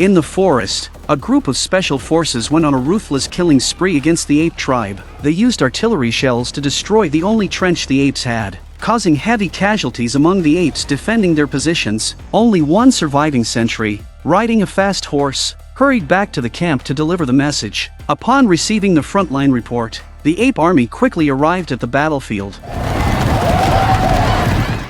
In the forest, a group of special forces went on a ruthless killing spree against the ape tribe. They used artillery shells to destroy the only trench the apes had, causing heavy casualties among the apes defending their positions. Only one surviving sentry, riding a fast horse, hurried back to the camp to deliver the message. Upon receiving the frontline report, the ape army quickly arrived at the battlefield.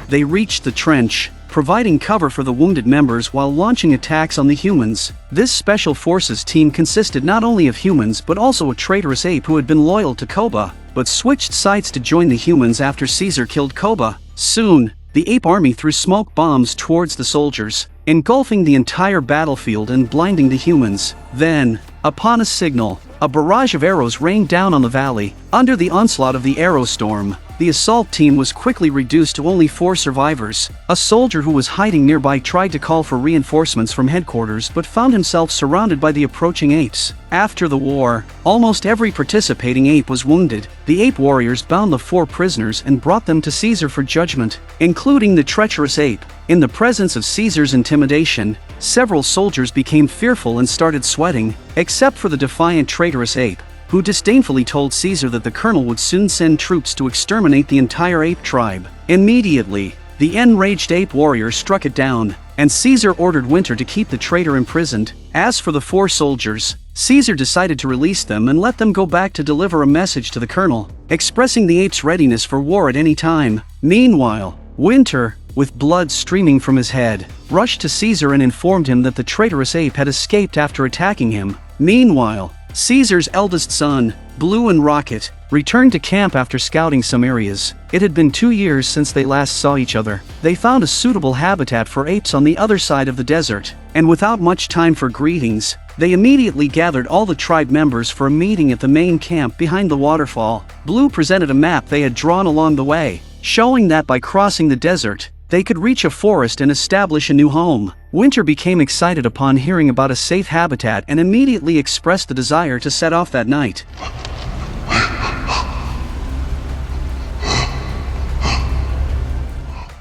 They reached the trench, providing cover for the wounded members while launching attacks on the humans. This special forces team consisted not only of humans but also a traitorous ape who had been loyal to Koba, but switched sides to join the humans after Caesar killed Koba. Soon, the ape army threw smoke bombs towards the soldiers, engulfing the entire battlefield and blinding the humans. Then, upon a signal, a barrage of arrows rained down on the valley. Under the onslaught of the arrow storm, the assault team was quickly reduced to only 4 survivors. A soldier who was hiding nearby tried to call for reinforcements from headquarters but found himself surrounded by the approaching apes. After the war, almost every participating ape was wounded. The ape warriors bound the 4 prisoners and brought them to Caesar for judgment, including the treacherous ape. In the presence of Caesar's intimidation, several soldiers became fearful and started sweating, except for the defiant traitorous ape, who disdainfully told Caesar that the colonel would soon send troops to exterminate the entire ape tribe. Immediately, the enraged ape warrior struck it down, and Caesar ordered Winter to keep the traitor imprisoned. As for the 4 soldiers, Caesar decided to release them and let them go back to deliver a message to the colonel, expressing the apes' readiness for war at any time. Meanwhile, Winter, with blood streaming from his head, rushed to Caesar and informed him that the traitorous ape had escaped after attacking him. Meanwhile, Caesar's eldest son, Blue and Rocket, returned to camp after scouting some areas. It had been 2 years since they last saw each other. They found a suitable habitat for apes on the other side of the desert, and without much time for greetings, they immediately gathered all the tribe members for a meeting at the main camp behind the waterfall. Blue presented a map they had drawn along the way, showing that by crossing the desert, they could reach a forest and establish a new home. Winter became excited upon hearing about a safe habitat and immediately expressed the desire to set off that night.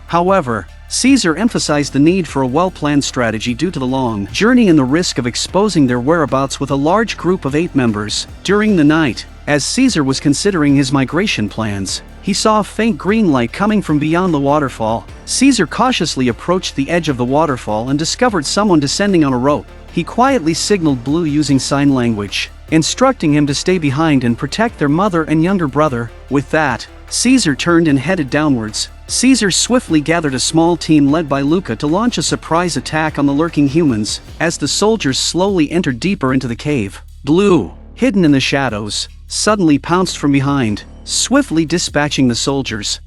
However, Caesar emphasized the need for a well-planned strategy due to the long journey and the risk of exposing their whereabouts with a large group of ape members. During the night, as Caesar was considering his migration plans, he saw a faint green light coming from beyond the waterfall. Caesar cautiously approached the edge of the waterfall and discovered someone descending on a rope. He quietly signaled Blue using sign language, instructing him to stay behind and protect their mother and younger brother. With that, Caesar turned and headed downwards. Caesar swiftly gathered a small team led by Luca to launch a surprise attack on the lurking humans. As the soldiers slowly entered deeper into the cave, Blue, hidden in the shadows, suddenly pounced from behind, swiftly dispatching the soldiers.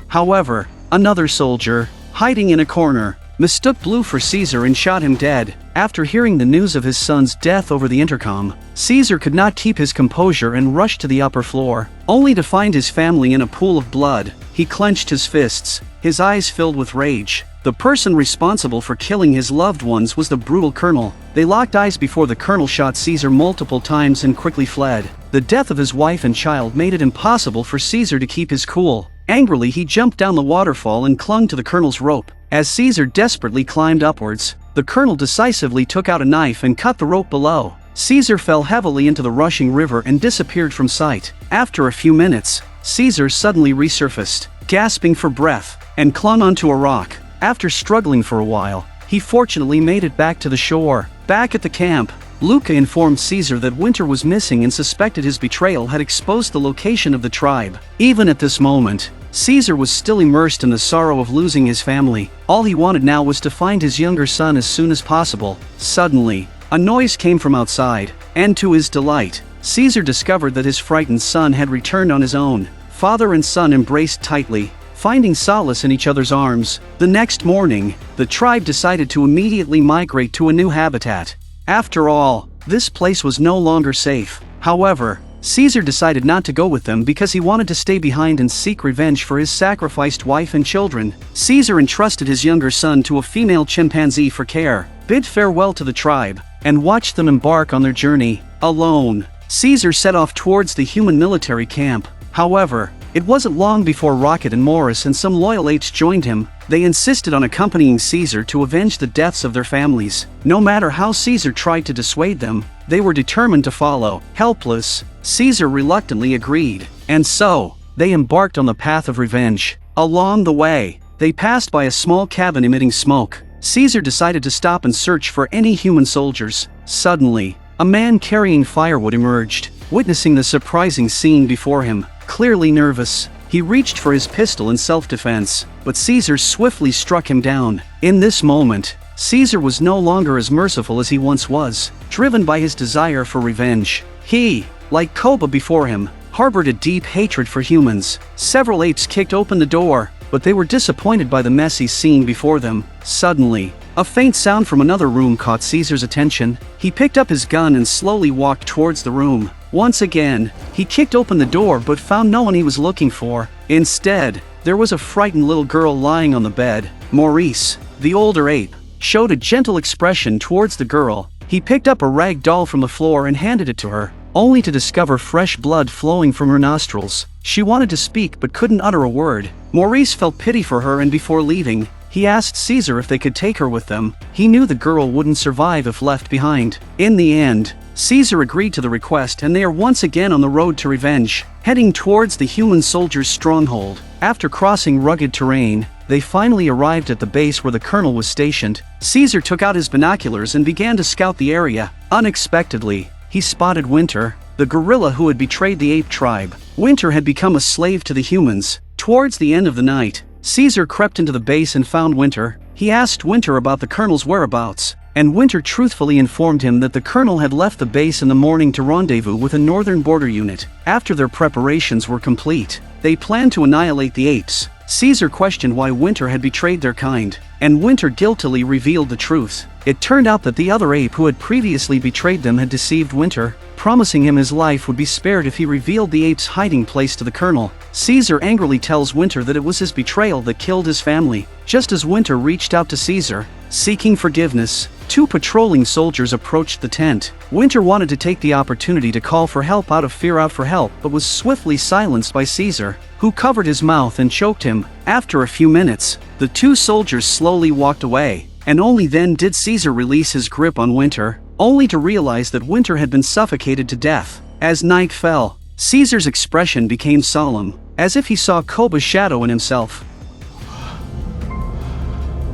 However, another soldier, hiding in a corner, mistook Blue for Caesar and shot him dead. After hearing the news of his son's death over the intercom, Caesar could not keep his composure and rushed to the upper floor, only to find his family in a pool of blood. He clenched his fists, his eyes filled with rage. The person responsible for killing his loved ones was the brutal colonel. They locked eyes before the colonel shot Caesar multiple times and quickly fled. The death of his wife and child made it impossible for Caesar to keep his cool. Angrily, he jumped down the waterfall and clung to the colonel's rope. As Caesar desperately climbed upwards, the colonel decisively took out a knife and cut the rope below. Caesar fell heavily into the rushing river and disappeared from sight. After a few minutes, Caesar suddenly resurfaced, gasping for breath, and clung onto a rock. After struggling for a while, he fortunately made it back to the shore. Back at the camp, Luca informed Caesar that Winter was missing and suspected his betrayal had exposed the location of the tribe. Even at this moment, Caesar was still immersed in the sorrow of losing his family. All he wanted now was to find his younger son as soon as possible. Suddenly, a noise came from outside, and to his delight, Caesar discovered that his frightened son had returned on his own. Father and son embraced tightly, finding solace in each other's arms. The next morning, the tribe decided to immediately migrate to a new habitat. After all, this place was no longer safe. However, Caesar decided not to go with them because he wanted to stay behind and seek revenge for his sacrificed wife and children. Caesar entrusted his younger son to a female chimpanzee for care, bid farewell to the tribe, and watched them embark on their journey. Alone, Caesar set off towards the human military camp. However, It wasn't long before Rocket and Morris and some loyal apes joined him. They insisted on accompanying Caesar to avenge the deaths of their families. No matter how Caesar tried to dissuade them, they were determined to follow. Helpless, Caesar reluctantly agreed. And so, they embarked on the path of revenge. Along the way, they passed by a small cabin emitting smoke. Caesar decided to stop and search for any human soldiers. Suddenly, a man carrying firewood emerged. Witnessing the surprising scene before him, clearly nervous, he reached for his pistol in self-defense, but Caesar swiftly struck him down. In this moment, Caesar was no longer as merciful as he once was, driven by his desire for revenge. He, like Koba before him, harbored a deep hatred for humans. Several apes kicked open the door, but they were disappointed by the messy scene before them. Suddenly, a faint sound from another room caught Caesar's attention. He picked up his gun and slowly walked towards the room. Once again, he kicked open the door but found no one he was looking for. Instead, there was a frightened little girl lying on the bed. Maurice, the older ape, showed a gentle expression towards the girl. He picked up a rag doll from the floor and handed it to her, only to discover fresh blood flowing from her nostrils. She wanted to speak but couldn't utter a word. Maurice felt pity for her, and before leaving, he asked Caesar if they could take her with them. He knew the girl wouldn't survive if left behind. In the end, Caesar agreed to the request, and they are once again on the road to revenge, heading towards the human soldiers' stronghold. After crossing rugged terrain, they finally arrived at the base where the colonel was stationed. Caesar took out his binoculars and began to scout the area. Unexpectedly, he spotted Winter, the gorilla who had betrayed the ape tribe. Winter had become a slave to the humans. Towards the end of the night, Caesar crept into the base and found Winter. He asked Winter about the colonel's whereabouts, and Winter truthfully informed him that the colonel had left the base in the morning to rendezvous with a northern border unit. After their preparations were complete, they planned to annihilate the apes. Caesar questioned why Winter had betrayed their kind, and Winter guiltily revealed the truth. It turned out that the other ape who had previously betrayed them had deceived Winter, promising him his life would be spared if he revealed the ape's hiding place to the colonel. Caesar angrily tells Winter that it was his betrayal that killed his family. Just as Winter reached out to Caesar, seeking forgiveness, two patrolling soldiers approached the tent. Winter wanted to take the opportunity to call for help out of fear, but was swiftly silenced by Caesar, who covered his mouth and choked him. After a few minutes, the two soldiers slowly walked away, and only then did Caesar release his grip on Winter, only to realize that Winter had been suffocated to death. As night fell, Caesar's expression became solemn, as if he saw Koba's shadow in himself.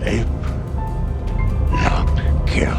Ape. Not kill.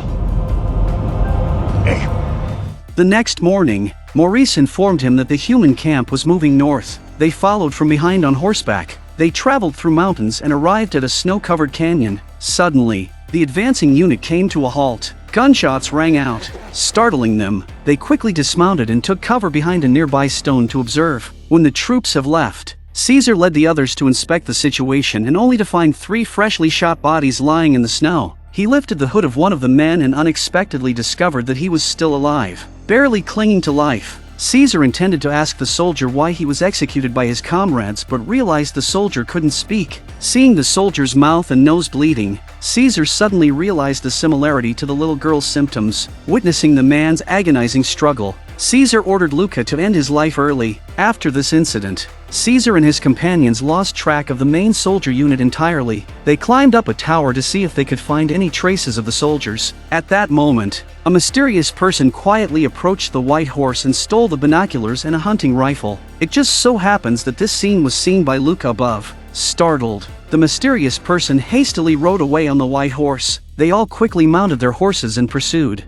Ape. The next morning, Maurice informed him that the human camp was moving north. They followed from behind on horseback. They traveled through mountains and arrived at a snow-covered canyon. Suddenly, the advancing unit came to a halt. Gunshots rang out, startling them. They quickly dismounted and took cover behind a nearby stone to observe. When the troops have left, Caesar led the others to inspect the situation, and only to find 3 freshly shot bodies lying in the snow. He lifted the hood of one of the men and unexpectedly discovered that he was still alive, barely clinging to life. Caesar intended to ask the soldier why he was executed by his comrades, but realized the soldier couldn't speak. Seeing the soldier's mouth and nose bleeding, Caesar suddenly realized the similarity to the little girl's symptoms. Witnessing the man's agonizing struggle, Caesar ordered Luca to end his life early. After this incident, Caesar and his companions lost track of the main soldier unit entirely. They climbed up a tower to see if they could find any traces of the soldiers. At that moment, a mysterious person quietly approached the white horse and stole the binoculars and a hunting rifle. It just so happens that this scene was seen by Luca above. Startled, the mysterious person hastily rode away on the white horse. They all quickly mounted their horses and pursued.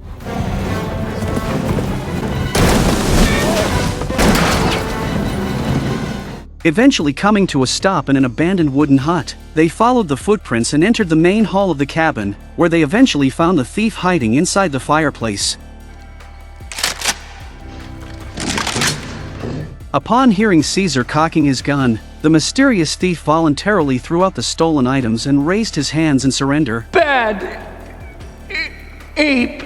Eventually coming to a stop in an abandoned wooden hut, they followed the footprints and entered the main hall of the cabin, where they eventually found the thief hiding inside the fireplace. Upon hearing Caesar cocking his gun, the mysterious thief voluntarily threw out the stolen items and raised his hands in surrender. Bad ape.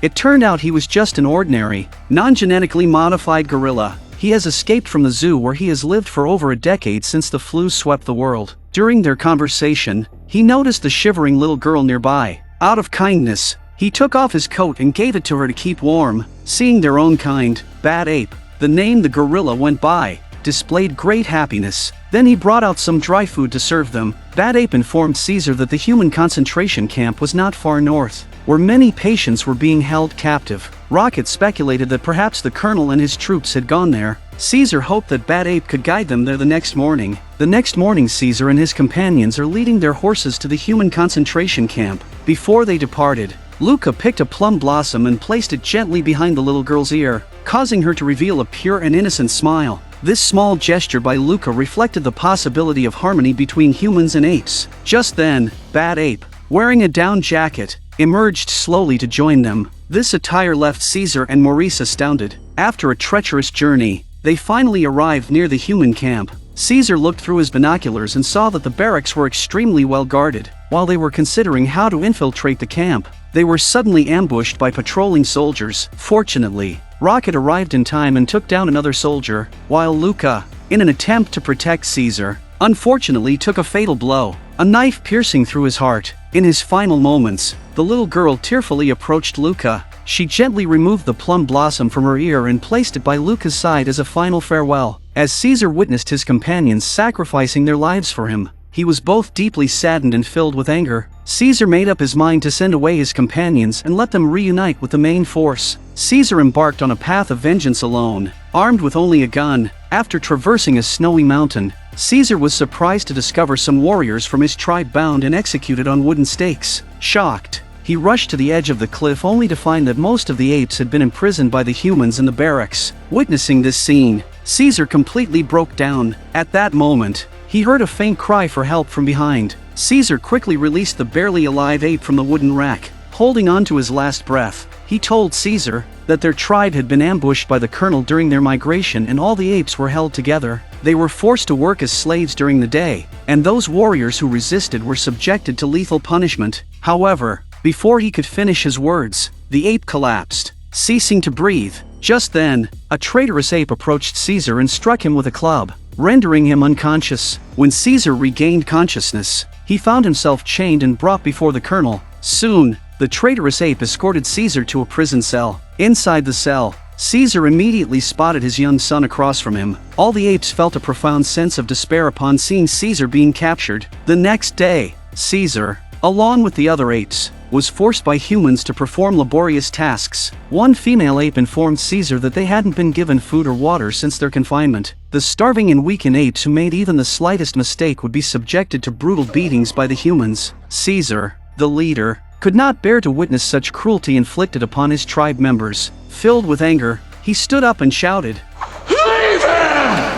It turned out he was just an ordinary, non-genetically modified gorilla. He has escaped from the zoo where he has lived for over a decade since the flu swept the world. During their conversation, he noticed the shivering little girl nearby. Out of kindness, he took off his coat and gave it to her to keep warm. Seeing their own kind, Bad Ape, the name the gorilla went by, displayed great happiness. Then he brought out some dry food to serve them. Bad Ape informed Caesar that the human concentration camp was not far north, where many patients were being held captive. Rocket speculated that perhaps the colonel and his troops had gone there. Caesar hoped that Bad Ape could guide them there the next morning. The next morning, Caesar and his companions are leading their horses to the human concentration camp. Before they departed, Luca picked a plum blossom and placed it gently behind the little girl's ear, causing her to reveal a pure and innocent smile. This small gesture by Luca reflected the possibility of harmony between humans and apes. Just then, Bad Ape, wearing a down jacket, emerged slowly to join them. This attire left Caesar and Maurice astounded. After a treacherous journey, they finally arrived near the human camp. Caesar looked through his binoculars and saw that the barracks were extremely well guarded. While they were considering how to infiltrate the camp, they were suddenly ambushed by patrolling soldiers. Fortunately, Rocket arrived in time and took down another soldier, while Luca, in an attempt to protect Caesar, unfortunately took a fatal blow, a knife piercing through his heart. In his final moments, the little girl tearfully approached Luca. She gently removed the plum blossom from her ear and placed it by Luca's side as a final farewell. As Caesar witnessed his companions sacrificing their lives for him, he was both deeply saddened and filled with anger. Caesar made up his mind to send away his companions and let them reunite with the main force. Caesar embarked on a path of vengeance alone, armed with only a gun. After traversing a snowy mountain, Caesar was surprised to discover some warriors from his tribe bound and executed on wooden stakes. Shocked, he rushed to the edge of the cliff only to find that most of the apes had been imprisoned by the humans in the barracks. Witnessing this scene, Caesar completely broke down. At that moment, he heard a faint cry for help from behind. Caesar quickly released the barely alive ape from the wooden rack. Holding on to his last breath, he told Caesar that their tribe had been ambushed by the colonel during their migration and all the apes were held together. They were forced to work as slaves during the day, and those warriors who resisted were subjected to lethal punishment. However, before he could finish his words, the ape collapsed, ceasing to breathe. Just then, a traitorous ape approached Caesar and struck him with a club, rendering him unconscious. When Caesar regained consciousness, he found himself chained and brought before the colonel. Soon, the traitorous ape escorted Caesar to a prison cell. Inside the cell, Caesar immediately spotted his young son across from him. All the apes felt a profound sense of despair upon seeing Caesar being captured. The next day, Caesar, along with the other apes, was forced by humans to perform laborious tasks. One female ape informed Caesar that they hadn't been given food or water since their confinement. The starving and weakened apes who made even the slightest mistake would be subjected to brutal beatings by the humans. Caesar, the leader, could not bear to witness such cruelty inflicted upon his tribe members. Filled with anger, he stood up and shouted, "Leave him!"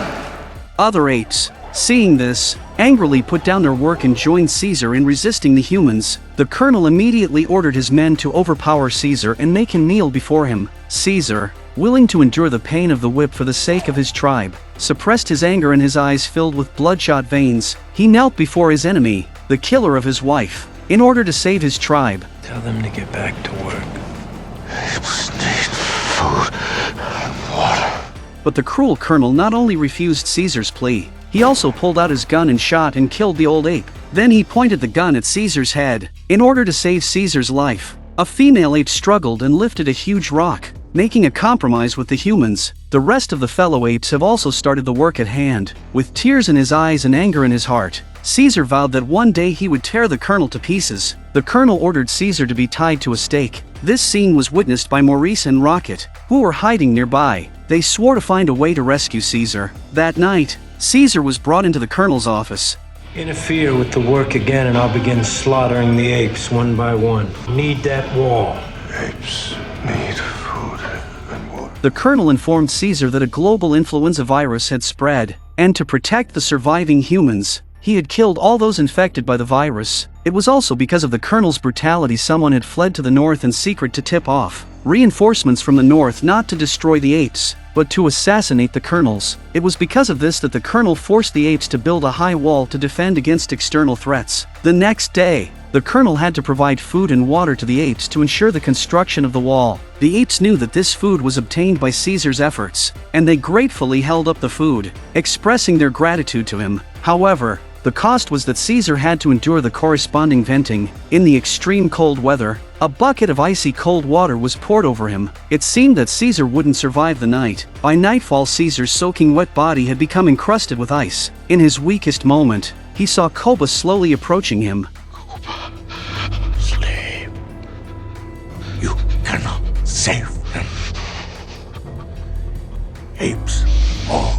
Other apes, seeing this, angrily put down their work and joined Caesar in resisting the humans. The colonel immediately ordered his men to overpower Caesar and make him kneel before him. Caesar, willing to endure the pain of the whip for the sake of his tribe, suppressed his anger and his eyes filled with bloodshot veins. He knelt before his enemy, the killer of his wife, in order to save his tribe. Tell them to get back to work. Apes need food and water. But the cruel colonel not only refused Caesar's plea, he also pulled out his gun and shot and killed the old ape. Then he pointed the gun at Caesar's head. In order to save Caesar's life, a female ape struggled and lifted a huge rock, making a compromise with the humans. The rest of the fellow apes have also started the work at hand. With tears in his eyes and anger in his heart, Caesar vowed that one day he would tear the colonel to pieces. The colonel ordered Caesar to be tied to a stake. This scene was witnessed by Maurice and Rocket, who were hiding nearby. They swore to find a way to rescue Caesar. That night, Caesar was brought into the colonel's office. Interfere with the work again and I'll begin slaughtering the apes one by one. Need that wall. Apes need food and water. The colonel informed Caesar that a global influenza virus had spread, and to protect the surviving humans, he had killed all those infected by the virus. It was also because of the colonel's brutality someone had fled to the north in secret to tip off reinforcements from the north not to destroy the apes, but to assassinate the colonels. It was because of this that the colonel forced the apes to build a high wall to defend against external threats. The next day, the colonel had to provide food and water to the apes to ensure the construction of the wall. The apes knew that this food was obtained by Caesar's efforts, and they gratefully held up the food, expressing their gratitude to him. However, The cost was that Caesar had to endure the corresponding venting. In the extreme cold weather, a bucket of icy cold water was poured over him. It seemed that Caesar wouldn't survive the night. By nightfall, Caesar's soaking wet body had become encrusted with ice. In his weakest moment, he saw Koba slowly approaching him. Koba, slave. You cannot save them. Apes all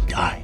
die.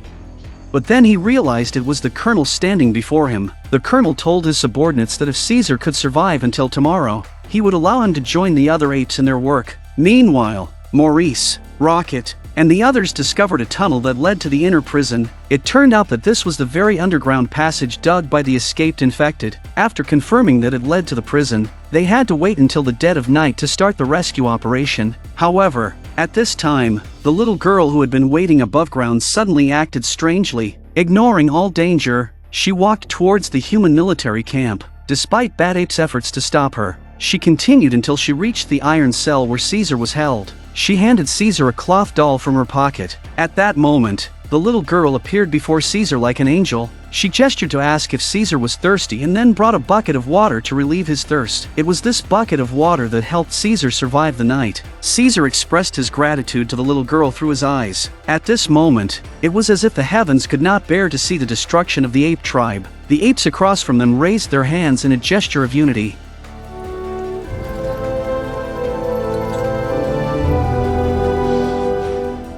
But then he realized it was the colonel standing before him. The colonel told his subordinates that if Caesar could survive until tomorrow, he would allow him to join the other apes in their work. Meanwhile, Maurice, Rocket, and the others discovered a tunnel that led to the inner prison. It turned out that this was the very underground passage dug by the escaped infected. After confirming that it led to the prison, they had to wait until the dead of night to start the rescue operation. However, at this time, the little girl who had been waiting above ground suddenly acted strangely. Ignoring all danger, she walked towards the human military camp. Despite Bad Ape's efforts to stop her, she continued until she reached the iron cell where Caesar was held. She handed Caesar a cloth doll from her pocket. At that moment, the little girl appeared before Caesar like an angel. She gestured to ask if Caesar was thirsty and then brought a bucket of water to relieve his thirst. It was this bucket of water that helped Caesar survive the night. Caesar expressed his gratitude to the little girl through his eyes. At this moment, it was as if the heavens could not bear to see the destruction of the ape tribe. The apes across from them raised their hands in a gesture of unity.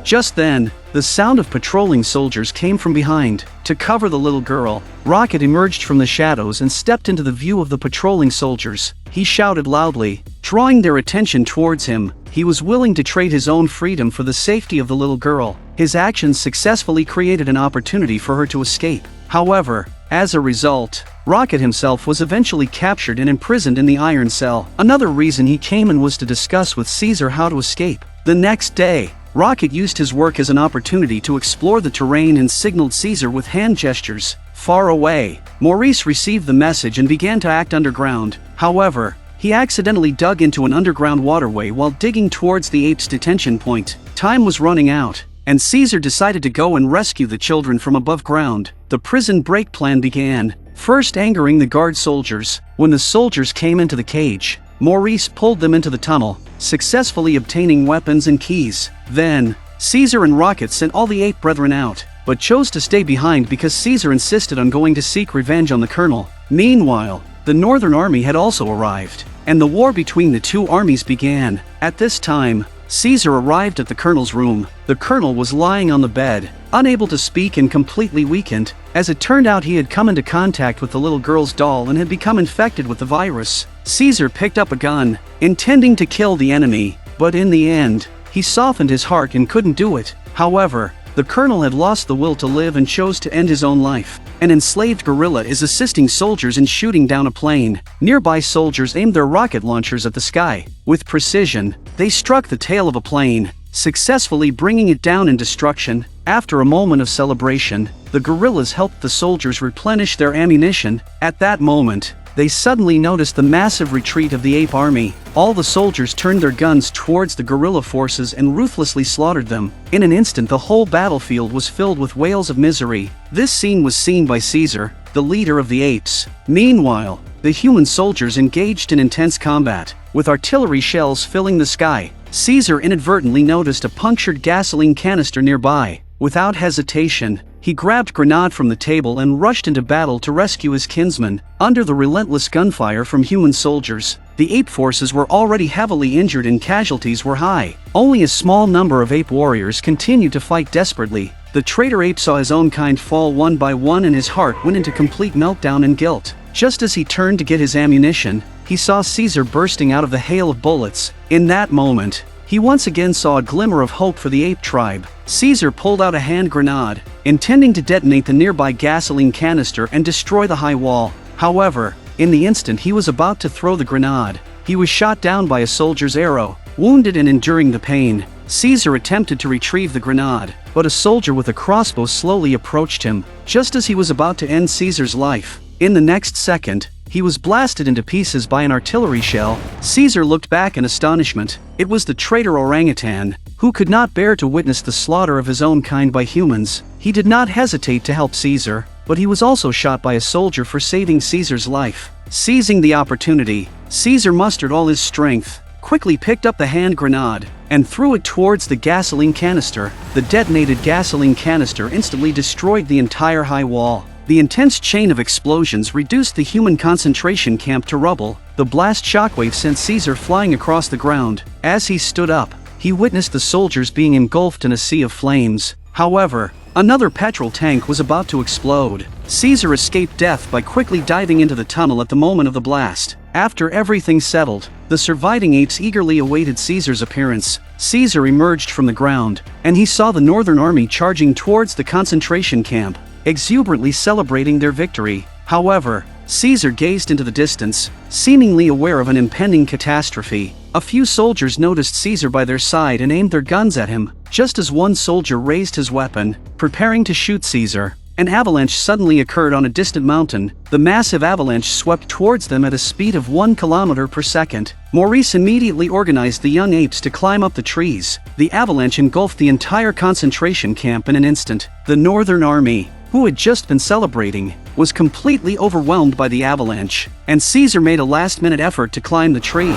Just then, the sound of patrolling soldiers came from behind. To cover the little girl, Rocket emerged from the shadows and stepped into the view of the patrolling soldiers. He shouted loudly, drawing their attention towards him. He was willing to trade his own freedom for the safety of the little girl. His actions successfully created an opportunity for her to escape. However, as a result, Rocket himself was eventually captured and imprisoned in the iron cell. Another reason he came in was to discuss with Caesar how to escape. The next day, Rocket used his work as an opportunity to explore the terrain and signaled Caesar with hand gestures. Far away, Maurice received the message and began to act underground. However, he accidentally dug into an underground waterway while digging towards the apes' detention point. Time was running out, and Caesar decided to go and rescue the children from above ground. The prison break plan began, first angering the guard soldiers. When the soldiers came into the cage, Maurice pulled them into the tunnel, successfully obtaining weapons and keys. Then, Caesar and Rocket sent all the ape brethren out, but chose to stay behind because Caesar insisted on going to seek revenge on the colonel. Meanwhile, the Northern Army had also arrived, and the war between the two armies began. At this time, Caesar arrived at the colonel's room. The colonel was lying on the bed, unable to speak and completely weakened. As it turned out, he had come into contact with the little girl's doll and had become infected with the virus. Caesar picked up a gun, intending to kill the enemy, but in the end, he softened his heart and couldn't do it. However, the colonel had lost the will to live and chose to end his own life. An enslaved gorilla is assisting soldiers in shooting down a plane. Nearby soldiers aimed their rocket launchers at the sky. With precision, they struck the tail of a plane, successfully bringing it down in destruction. After a moment of celebration, the gorillas helped the soldiers replenish their ammunition. At that moment, they suddenly noticed the massive retreat of the ape army. All the soldiers turned their guns towards the guerrilla forces and ruthlessly slaughtered them. In an instant, the whole battlefield was filled with wails of misery. This scene was seen by Caesar, the leader of the apes. Meanwhile, the human soldiers engaged in intense combat, with artillery shells filling the sky. Caesar inadvertently noticed a punctured gasoline canister nearby. Without hesitation, he grabbed Grenade from the table and rushed into battle to rescue his kinsman. Under the relentless gunfire from human soldiers, the ape forces were already heavily injured and casualties were high. Only a small number of ape warriors continued to fight desperately. The traitor ape saw his own kind fall one by one and his heart went into complete meltdown and guilt. Just as he turned to get his ammunition, he saw Caesar bursting out of the hail of bullets. In that moment, he once again saw a glimmer of hope for the ape tribe. Caesar pulled out a hand grenade, intending to detonate the nearby gasoline canister and destroy the high wall. However, in the instant he was about to throw the grenade, he was shot down by a soldier's arrow. Wounded and enduring the pain, Caesar attempted to retrieve the grenade, but a soldier with a crossbow slowly approached him, just as he was about to end Caesar's life. In the next second, he was blasted into pieces by an artillery shell. Caesar looked back in astonishment. It was the traitor orangutan, who could not bear to witness the slaughter of his own kind by humans. He did not hesitate to help Caesar. but he was also shot by a soldier for saving Caesar's life. Seizing the opportunity, Caesar mustered all his strength, quickly picked up the hand grenade, and threw it towards the gasoline canister. The detonated gasoline canister instantly destroyed the entire high wall. The intense chain of explosions reduced the human concentration camp to rubble. The blast shockwave sent Caesar flying across the ground. As he stood up, he witnessed the soldiers being engulfed in a sea of flames. However, another petrol tank was about to explode. Caesar escaped death by quickly diving into the tunnel at the moment of the blast. After everything settled, the surviving apes eagerly awaited Caesar's appearance. Caesar emerged from the ground, and he saw the Northern Army charging towards the concentration camp, exuberantly celebrating their victory. However, Caesar gazed into the distance, seemingly aware of an impending catastrophe. A few soldiers noticed Caesar by their side and aimed their guns at him. Just as one soldier raised his weapon, preparing to shoot Caesar, an avalanche suddenly occurred on a distant mountain. The massive avalanche swept towards them at a speed of 1 kilometer per second. Maurice immediately organized the young apes to climb up the trees. The avalanche engulfed the entire concentration camp in an instant. The Northern Army, who had just been celebrating, was completely overwhelmed by the avalanche, and Caesar made a last-minute effort to climb the tree.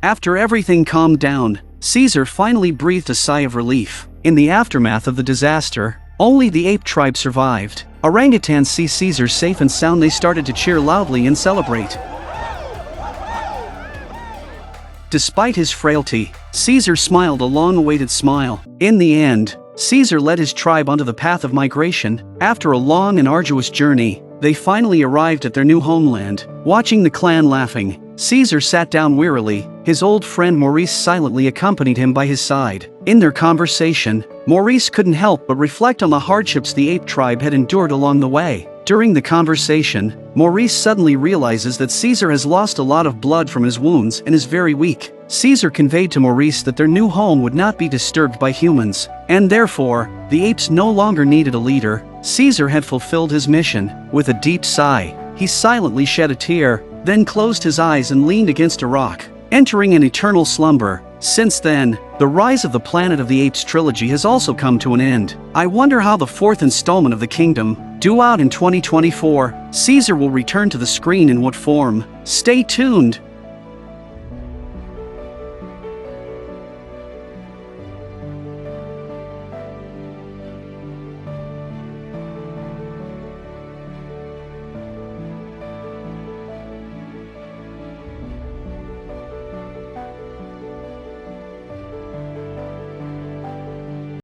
After everything calmed down, Caesar finally breathed a sigh of relief. In the aftermath of the disaster, only the ape tribe survived. Orangutans see Caesar safe and sound. They started to cheer loudly and celebrate. Despite his frailty, Caesar smiled a long-awaited smile. In the end, Caesar led his tribe onto the path of migration. After a long and arduous journey, they finally arrived at their new homeland. Watching the clan laughing, Caesar sat down wearily. His old friend Maurice silently accompanied him by his side. In their conversation, Maurice couldn't help but reflect on the hardships the ape tribe had endured along the way. During the conversation, Maurice suddenly realizes that Caesar has lost a lot of blood from his wounds and is very weak. Caesar conveyed to Maurice that their new home would not be disturbed by humans, and therefore, the apes no longer needed a leader. Caesar had fulfilled his mission. With a deep sigh, he silently shed a tear, then closed his eyes and leaned against a rock, entering an eternal slumber. Since then, the Rise of the Planet of the Apes trilogy has also come to an end. I wonder how the fourth installment of the Kingdom, due out in 2024, Caesar will return to the screen in what form? Stay tuned!